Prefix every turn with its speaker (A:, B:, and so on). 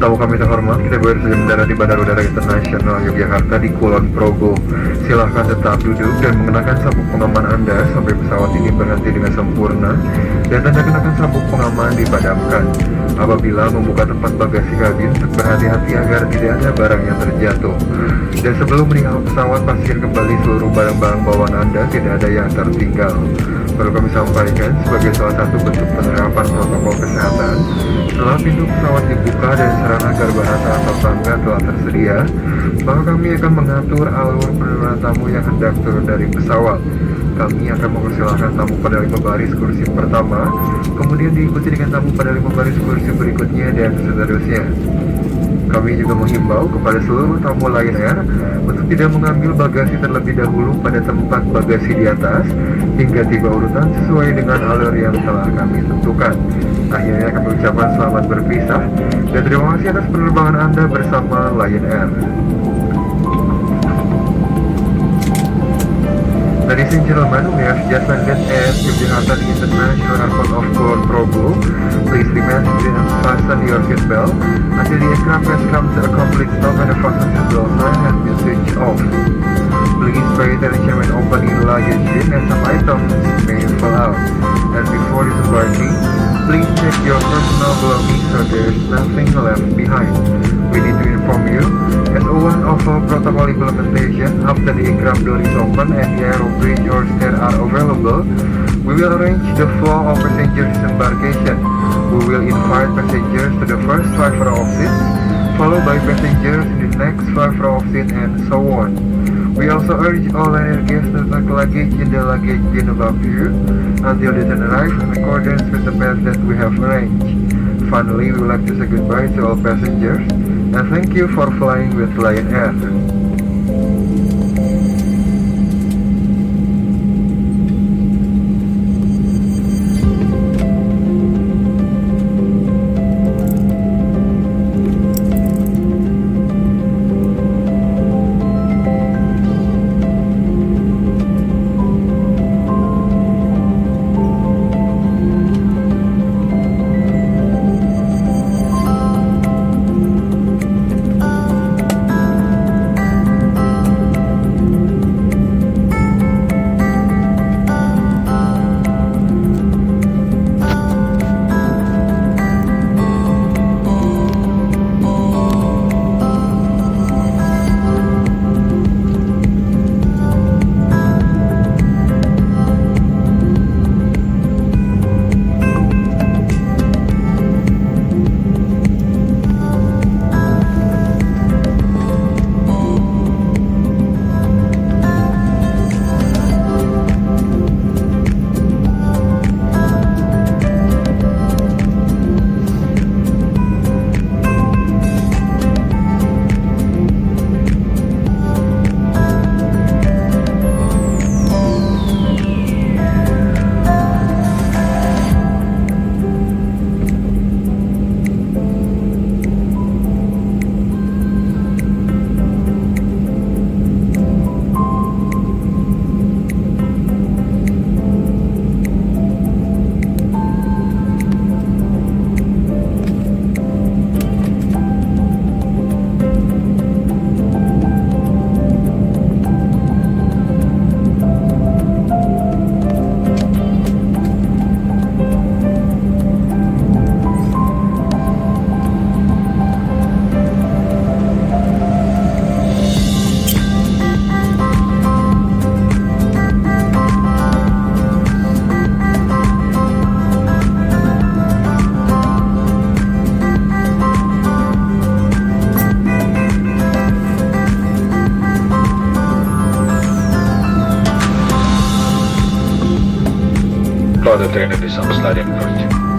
A: Tamu kami terhormat, kita baru saja mendarat di Bandar Udara Internasional Yogyakarta di Kulon Progo. Silahkan tetap duduk dan mengenakan sabuk pengaman Anda sampai pesawat ini berhenti dengan sempurna dan tanda kenakan sabuk pengaman dipadamkan. Apabila membuka tempat bagasi kabin, berhati-hati agar tidak ada barang yang terjatuh. Dan sebelum meninggalkan pesawat, pastikan kembali seluruh barang-barang bawaan Anda tidak ada yang tertinggal. Perlu kami sampaikan sebagai salah satu bentuk penerapan protokol kesehatan, setelah pintu pesawat dibuka dan sarana agar bahasa atau tangga telah tersedia, maka kami akan mengatur alur penurunan tamu yang hendak turun dari pesawat. Kami akan mempersilahkan tamu pada 5 baris kursi pertama, kemudian diikuti dengan tamu pada 5 baris kursi berikutnya, dan seterusnya. Kami juga menghimbau kepada seluruh tamu Lion Air untuk tidak mengambil bagasi terlebih dahulu pada tempat bagasi di atas hingga tiba urutan sesuai dengan alur yang telah kami tentukan. Akhirnya kami ucapkan selamat berpisah dan terima kasih atas penerbangan Anda bersama Lion Air. Ladies and gentlemen, we have just landed at Yogyakarta International Airport of Kulon Progo. Please remain seated and fasten your seatbelt until the aircraft has come to a complete stop and the fasten seatbelt sign has been switched off. Please pay attention when opening the luggage bin as some items may fall out. And before disembarking, please check your personal belongings so there is nothing left behind. We need to inform you, as one of our protocol implementation, after the aircraft door is open and the aero bridge or stair are available, we will arrange the flow of passenger disembarkation. We will invite passengers to the first 5 row of seats, followed by passengers in the next 5 row of seats, and so on. We also urge all Lion Air guests to pack luggage in the luggage bin above you until they can arrive in accordance with the path that we have arranged. Finally, we would like to say goodbye to all passengers and thank you for flying with Lion Air.
B: Further train at the Samslading Bridge.